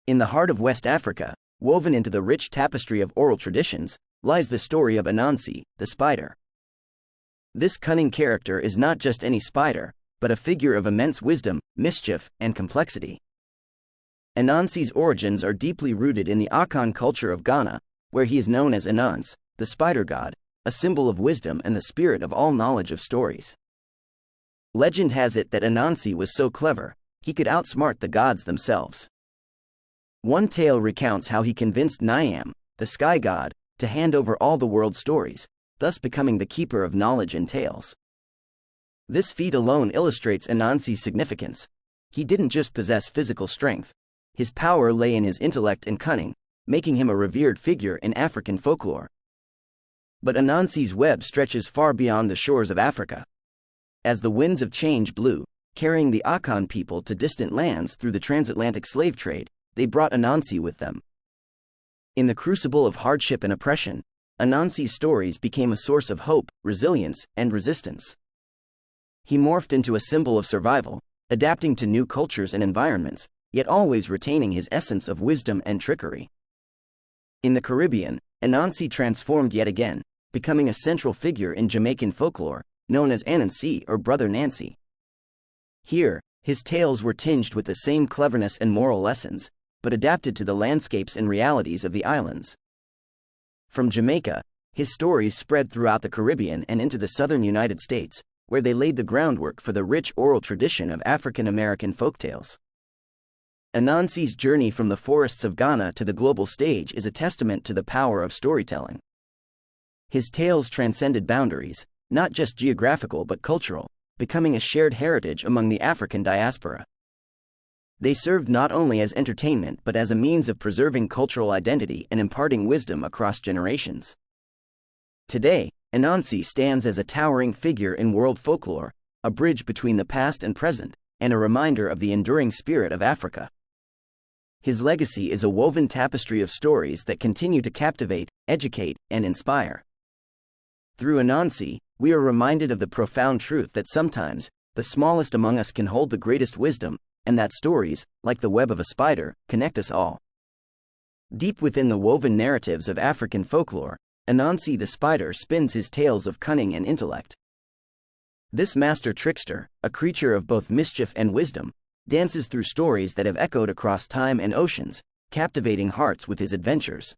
In the heart of West Africa, woven into the rich tapestry of oral traditions, lies the story of Anansi, the spider. This cunning character is not just any spider, but a figure of immense wisdom, mischief, and complexity. Anansi's origins are deeply rooted in the Akan culture of Ghana, where he is known as Anansi, the spider god, a symbol of wisdom and the spirit of all knowledge of stories. Legend has it that Anansi was so clever, he could outsmart the gods themselves. One tale recounts how he convinced Niam, the sky god, to hand over all the world's stories, thus becoming the keeper of knowledge and tales. This feat alone illustrates Anansi's significance. He didn't just possess physical strength. His power lay in his intellect and cunning, making him a revered figure in African folklore. But Anansi's web stretches far beyond the shores of Africa. As the winds of change blew, carrying the Akan people to distant lands through the transatlantic slave trade, they brought Anansi with them. In the crucible of hardship and oppression, Anansi's stories became a source of hope, resilience, and resistance. He morphed into a symbol of survival, adapting to new cultures and environments, yet always retaining his essence of wisdom and trickery. In the Caribbean, Anansi transformed yet again, becoming a central figure in Jamaican folklore, known as Anansi or Brother Nancy. Here, his tales were tinged with the same cleverness and moral lessons, but adapted to the landscapes and realities of the islands. From Jamaica, his stories spread throughout the Caribbean and into the southern United States, where they laid the groundwork for the rich oral tradition of African American folktales. Anansi's journey from the forests of Ghana to the global stage is a testament to the power of storytelling. His tales transcended boundaries, not just geographical but cultural, becoming a shared heritage among the African diaspora. They served not only as entertainment but as a means of preserving cultural identity and imparting wisdom across generations. Today, Anansi stands as a towering figure in world folklore, a bridge between the past and present, and a reminder of the enduring spirit of Africa. His legacy is a woven tapestry of stories that continue to captivate, educate, and inspire. Through Anansi, we are reminded of the profound truth that sometimes, the smallest among us can hold the greatest wisdom, and that stories, like the web of a spider, connect us all. Deep within the woven narratives of African folklore, Anansi the spider spins his tales of cunning and intellect. This master trickster, a creature of both mischief and wisdom, dances through stories that have echoed across time and oceans, captivating hearts with his adventures.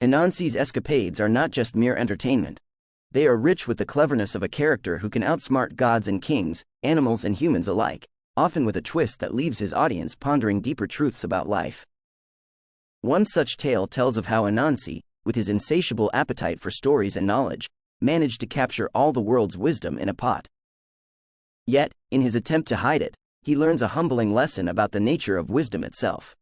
Anansi's escapades are not just mere entertainment. They are rich with the cleverness of a character who can outsmart gods and kings, animals and humans alike, often with a twist that leaves his audience pondering deeper truths about life. One such tale tells of how Anansi, with his insatiable appetite for stories and knowledge, managed to capture all the world's wisdom in a pot. Yet, in his attempt to hide it, he learns a humbling lesson about the nature of wisdom itself.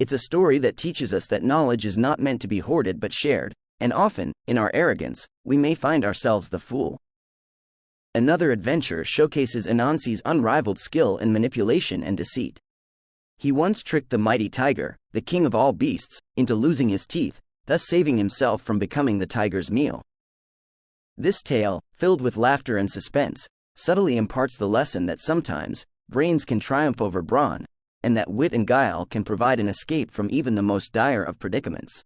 It's a story that teaches us that knowledge is not meant to be hoarded but shared, and often, in our arrogance, we may find ourselves the fool. Another adventure showcases Anansi's unrivaled skill in manipulation and deceit. He once tricked the mighty tiger, the king of all beasts, into losing his teeth, thus saving himself from becoming the tiger's meal. This tale, filled with laughter and suspense, subtly imparts the lesson that sometimes, brains can triumph over brawn, and that wit and guile can provide an escape from even the most dire of predicaments.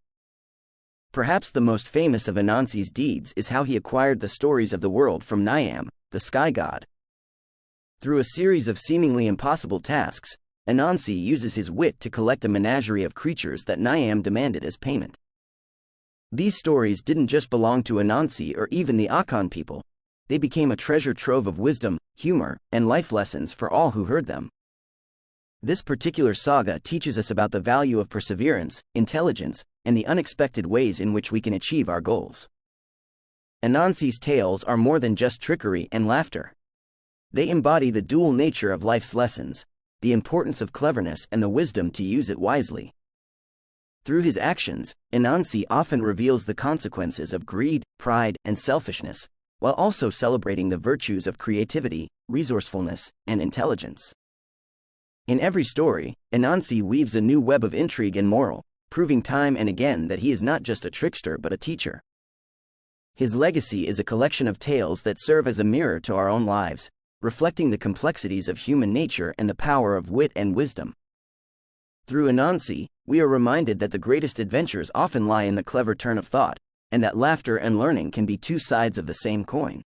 Perhaps the most famous of Anansi's deeds is how he acquired the stories of the world from Niam, the sky god. Through a series of seemingly impossible tasks, Anansi uses his wit to collect a menagerie of creatures that Niam demanded as payment. These stories didn't just belong to Anansi or even the Akan people. They became a treasure trove of wisdom, humor, and life lessons for all who heard them. This particular saga teaches us about the value of perseverance, intelligence, and the unexpected ways in which we can achieve our goals. Anansi's tales are more than just trickery and laughter. They embody the dual nature of life's lessons, the importance of cleverness and the wisdom to use it wisely. Through his actions, Anansi often reveals the consequences of greed, pride, and selfishness, while also celebrating the virtues of creativity, resourcefulness, and intelligence. In every story, Anansi weaves a new web of intrigue and moral, proving time and again that he is not just a trickster but a teacher. His legacy is a collection of tales that serve as a mirror to our own lives, reflecting the complexities of human nature and the power of wit and wisdom. Through Anansi, we are reminded that the greatest adventures often lie in the clever turn of thought, and that laughter and learning can be two sides of the same coin.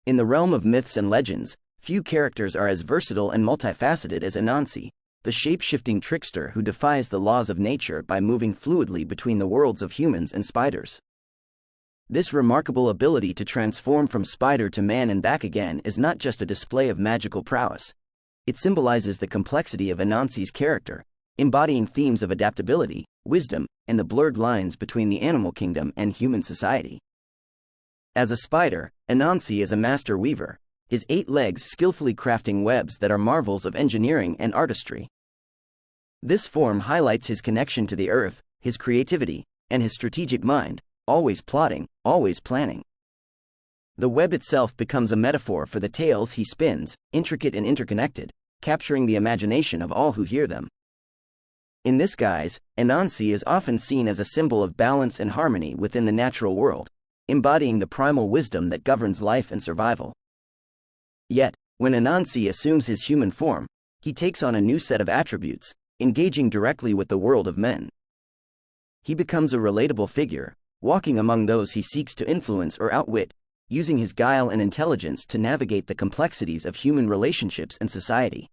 In the realm of myths and legends, few characters are as versatile and multifaceted as Anansi, the shape-shifting trickster who defies the laws of nature by moving fluidly between the worlds of humans and spiders. This remarkable ability to transform from spider to man and back again is not just a display of magical prowess. It symbolizes the complexity of Anansi's character, embodying themes of adaptability, wisdom, and the blurred lines between the animal kingdom and human society. As a spider, Anansi is a master weaver, his 8 legs skillfully crafting webs that are marvels of engineering and artistry. This form highlights his connection to the earth, his creativity, and his strategic mind, always plotting, always planning. The web itself becomes a metaphor for the tales he spins, intricate and interconnected, capturing the imagination of all who hear them. In this guise, Anansi is often seen as a symbol of balance and harmony within the natural world, embodying the primal wisdom that governs life and survival. Yet, when Anansi assumes his human form, he takes on a new set of attributes, engaging directly with the world of men. He becomes a relatable figure, walking among those he seeks to influence or outwit, using his guile and intelligence to navigate the complexities of human relationships and society.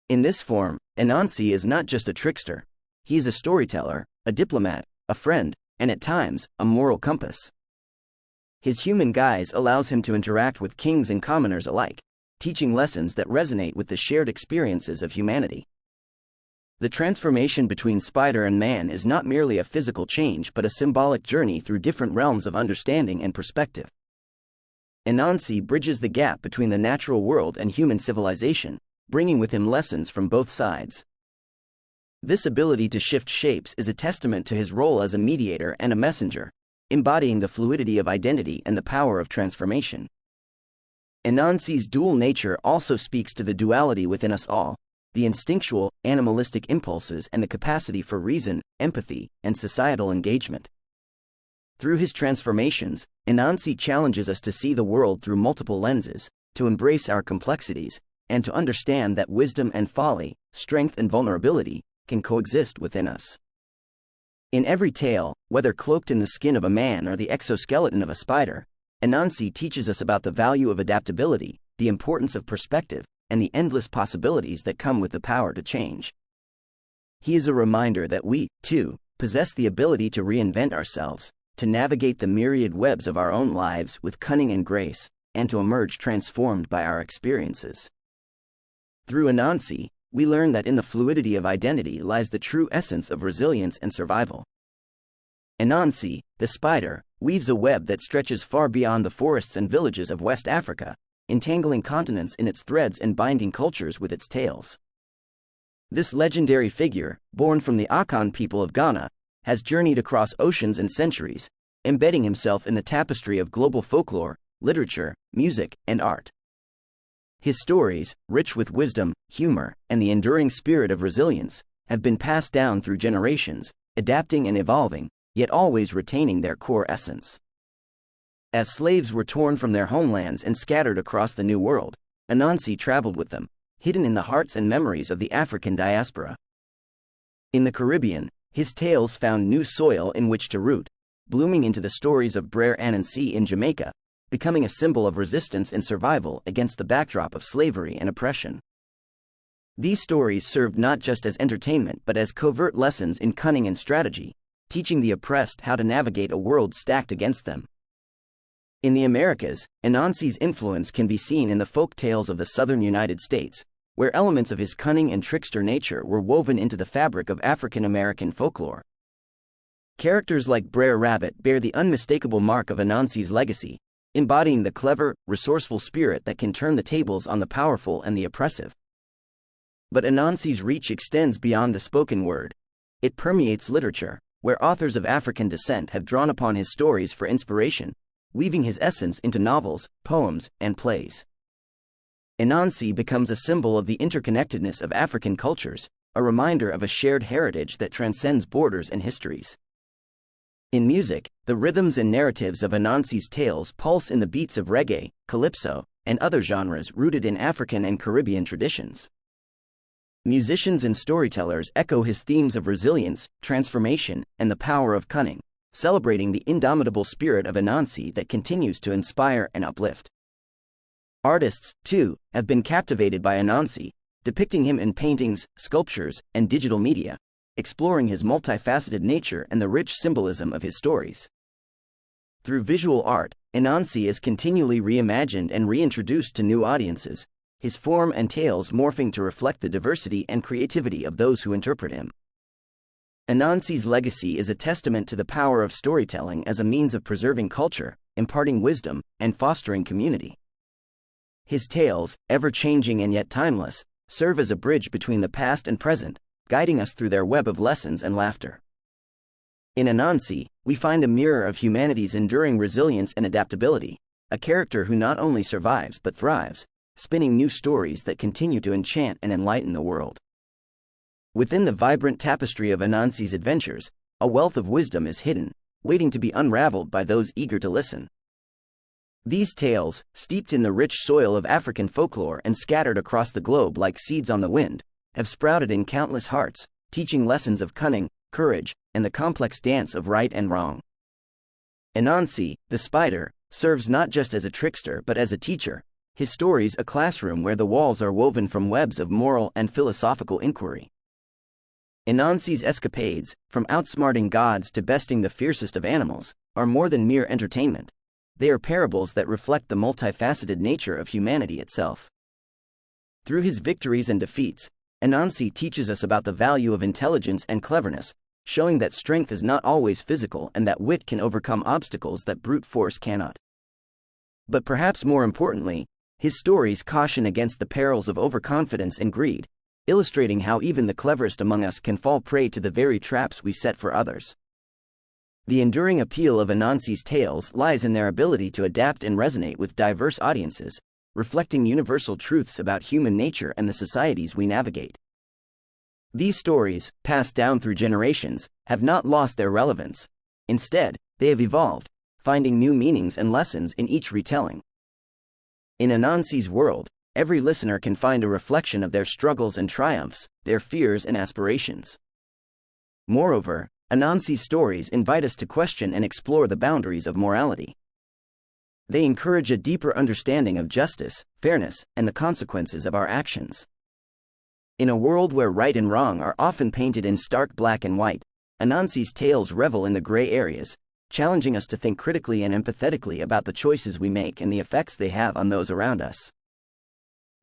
In this form, Anansi is not just a trickster, he is a storyteller, a diplomat, a friend, and at times, a moral compass. His human guise allows him to interact with kings and commoners alike, teaching lessons that resonate with the shared experiences of humanity. The transformation between spider and man is not merely a physical change but a symbolic journey through different realms of understanding and perspective. Anansi bridges the gap between the natural world and human civilization, bringing with him lessons from both sides. This ability to shift shapes is a testament to his role as a mediator and a messenger, embodying the fluidity of identity and the power of transformation. Anansi's dual nature also speaks to the duality within us all, the instinctual, animalistic impulses and the capacity for reason, empathy, and societal engagement. Through his transformations, Anansi challenges us to see the world through multiple lenses, to embrace our complexities, and to understand that wisdom and folly, strength and vulnerability, can coexist within us. In every tale, whether cloaked in the skin of a man or the exoskeleton of a spider, Anansi teaches us about the value of adaptability, the importance of perspective, and the endless possibilities that come with the power to change. He is a reminder that we, too, possess the ability to reinvent ourselves, to navigate the myriad webs of our own lives with cunning and grace, and to emerge transformed by our experiences. Through Anansi, we learn that in the fluidity of identity lies the true essence of resilience and survival. Anansi, the spider, weaves a web that stretches far beyond the forests and villages of West Africa, entangling continents in its threads and binding cultures with its tails. This legendary figure, born from the Akan people of Ghana, has journeyed across oceans and centuries, embedding himself in the tapestry of global folklore, literature, music, and art. His stories, rich with wisdom, humor, and the enduring spirit of resilience, have been passed down through generations, adapting and evolving, yet always retaining their core essence. As slaves were torn from their homelands and scattered across the New World, Anansi traveled with them, hidden in the hearts and memories of the African diaspora. In the Caribbean, his tales found new soil in which to root, blooming into the stories of Brer Anansi in Jamaica, becoming a symbol of resistance and survival against the backdrop of slavery and oppression. These stories served not just as entertainment but as covert lessons in cunning and strategy, teaching the oppressed how to navigate a world stacked against them. In the Americas, Anansi's influence can be seen in the folk tales of the southern United States, where elements of his cunning and trickster nature were woven into the fabric of African American folklore. Characters like Brer Rabbit bear the unmistakable mark of Anansi's legacy, embodying the clever, resourceful spirit that can turn the tables on the powerful and the oppressive. But Anansi's reach extends beyond the spoken word. It permeates literature, where authors of African descent have drawn upon his stories for inspiration, weaving his essence into novels, poems, and plays. Anansi becomes a symbol of the interconnectedness of African cultures, a reminder of a shared heritage that transcends borders and histories. In music, the rhythms and narratives of Anansi's tales pulse in the beats of reggae, calypso, and other genres rooted in African and Caribbean traditions. Musicians and storytellers echo his themes of resilience, transformation, and the power of cunning, celebrating the indomitable spirit of Anansi that continues to inspire and uplift. Artists, too, have been captivated by Anansi, depicting him in paintings, sculptures, and digital media, exploring his multifaceted nature and the rich symbolism of his stories. Through visual art, Anansi is continually reimagined and reintroduced to new audiences, his form and tales morphing to reflect the diversity and creativity of those who interpret him. Anansi's legacy is a testament to the power of storytelling as a means of preserving culture, imparting wisdom, and fostering community. His tales, ever-changing and yet timeless, serve as a bridge between the past and present, guiding us through their web of lessons and laughter. In Anansi, we find a mirror of humanity's enduring resilience and adaptability, a character who not only survives but thrives, spinning new stories that continue to enchant and enlighten the world. Within the vibrant tapestry of Anansi's adventures, a wealth of wisdom is hidden, waiting to be unraveled by those eager to listen. These tales, steeped in the rich soil of African folklore and scattered across the globe like seeds on the wind, have sprouted in countless hearts, teaching lessons of cunning, courage, and the complex dance of right and wrong. Anansi, the spider, serves not just as a trickster but as a teacher, his stories a classroom where the walls are woven from webs of moral and philosophical inquiry. Anansi's escapades, from outsmarting gods to besting the fiercest of animals, are more than mere entertainment. They are parables that reflect the multifaceted nature of humanity itself. Through his victories and defeats, Anansi teaches us about the value of intelligence and cleverness, showing that strength is not always physical and that wit can overcome obstacles that brute force cannot. But perhaps more importantly, his stories caution against the perils of overconfidence and greed, illustrating how even the cleverest among us can fall prey to the very traps we set for others. The enduring appeal of Anansi's tales lies in their ability to adapt and resonate with diverse audiences, reflecting universal truths about human nature and the societies we navigate. These stories, passed down through generations, have not lost their relevance. Instead, they have evolved, finding new meanings and lessons in each retelling. In Anansi's world, every listener can find a reflection of their struggles and triumphs, their fears and aspirations. Moreover, Anansi's stories invite us to question and explore the boundaries of morality. They encourage a deeper understanding of justice, fairness, and the consequences of our actions. In a world where right and wrong are often painted in stark black and white, Anansi's tales revel in the gray areas, challenging us to think critically and empathetically about the choices we make and the effects they have on those around us.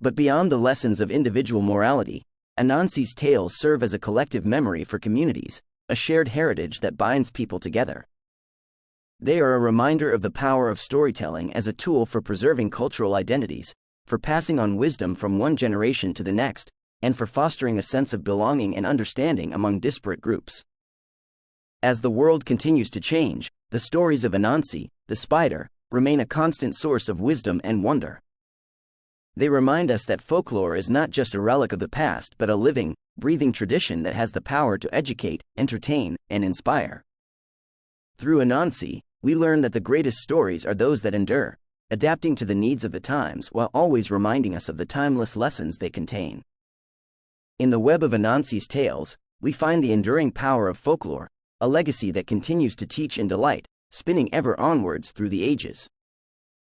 But beyond the lessons of individual morality, Anansi's tales serve as a collective memory for communities, a shared heritage that binds people together. They are a reminder of the power of storytelling as a tool for preserving cultural identities, for passing on wisdom from one generation to the next, and for fostering a sense of belonging and understanding among disparate groups. As the world continues to change, the stories of Anansi, the spider, remain a constant source of wisdom and wonder. They remind us that folklore is not just a relic of the past but a living, breathing tradition that has the power to educate, entertain, and inspire. Through Anansi, we learn that the greatest stories are those that endure, adapting to the needs of the times while always reminding us of the timeless lessons they contain. In the web of Anansi's tales, we find the enduring power of folklore, a legacy that continues to teach and delight, spinning ever onwards through the ages.